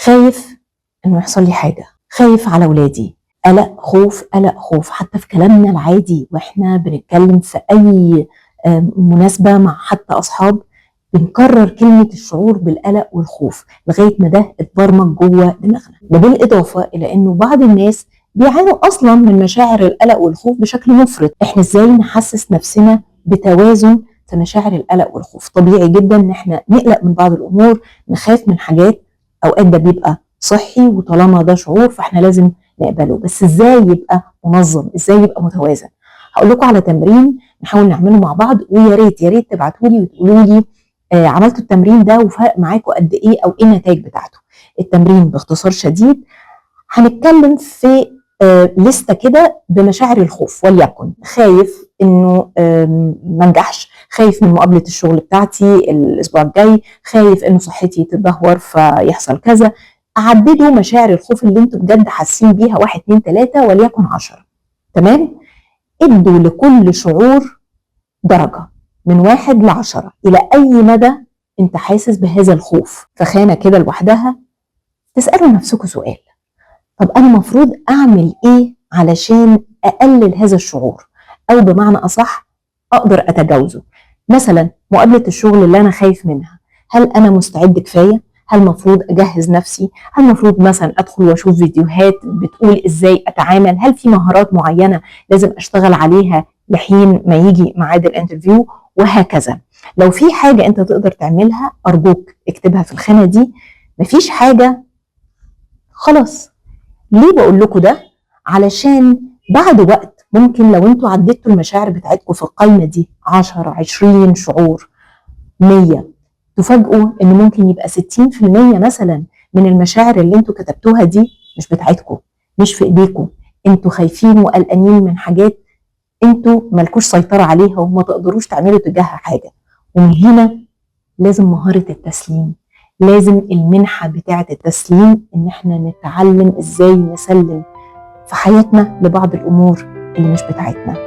خايف انه يحصل لي حاجه، خايف على ولادي، قلق خوف قلق خوف. حتى في كلامنا العادي واحنا بنتكلم في اي مناسبه مع حتى اصحاب بنكرر كلمه الشعور بالقلق والخوف لغايه ما ده اتبرمج جوه دماغنا. ده بالاضافه الى انه بعض الناس بيعانوا اصلا من مشاعر القلق والخوف بشكل مفرط. احنا ازاي نحسس نفسنا بتوازن في مشاعر القلق والخوف؟ طبيعي جدا ان احنا نقلق من بعض الامور، نخاف من حاجات، اوقات ده بيبقى صحي وطالما ده شعور فاحنا لازم نقبله، بس ازاي يبقى منظم، ازاي يبقى متوازن؟ هقول لكم على تمرين نحاول نعمله مع بعض، ويا ريت يا ريت تبعتوا لي وتقولوا لي عملتوا التمرين ده وفرق معاكم قد ايه او ايه النتائج بتاعته. التمرين باختصار شديد هنتكلم في لستة كده بمشاعر الخوف، وليكن خايف انه ما انجحش، خايف من مقابلة الشغل بتاعتي الاسبوع الجاي، خايف انه صحتي تتدهور فيحصل كذا. عددوا مشاعر الخوف اللي انتوا بجد حاسين بيها 1 2 3 وليكن 10. تمام؟ ادوا لكل شعور درجة من 1 ل10 الى اي مدى انت حاسس بهذا الخوف. فخانة كده لوحدها تسألوا نفسكم سؤال: طب أنا مفروض أعمل إيه علشان أقلل هذا الشعور؟ أو بمعنى أصح أقدر أتجاوزه. مثلا مقابلة الشغل اللي أنا خايف منها، هل أنا مستعد كفاية؟ هل مفروض أجهز نفسي؟ هل مفروض مثلا أدخل وأشوف فيديوهات بتقول إزاي أتعامل؟ هل في مهارات معينة لازم أشتغل عليها لحين ما يجي ميعاد الانترفيو؟ وهكذا. لو في حاجة أنت تقدر تعملها أرجوك اكتبها في الخانة دي. مفيش حاجة خلاص. ليه بقول لكم ده؟ علشان بعد وقت ممكن لو انتوا عديتوا المشاعر بتاعتكم في القائمة دي 10 20 شعور 100، تفاجئوا ان ممكن يبقى 60% مثلا من المشاعر اللي انتوا كتبتوها دي مش بتاعتكم، مش في ايديكم. انتوا خايفين وقلقانين من حاجات انتوا مالكوش سيطرة عليها وما تقدروش تعملوا تجاهها حاجة. ومن هنا لازم مهارة التسليم، لازم المنحة بتاعة التسليم، ان احنا نتعلم ازاي نسلم في حياتنا لبعض الامور اللي مش بتاعتنا.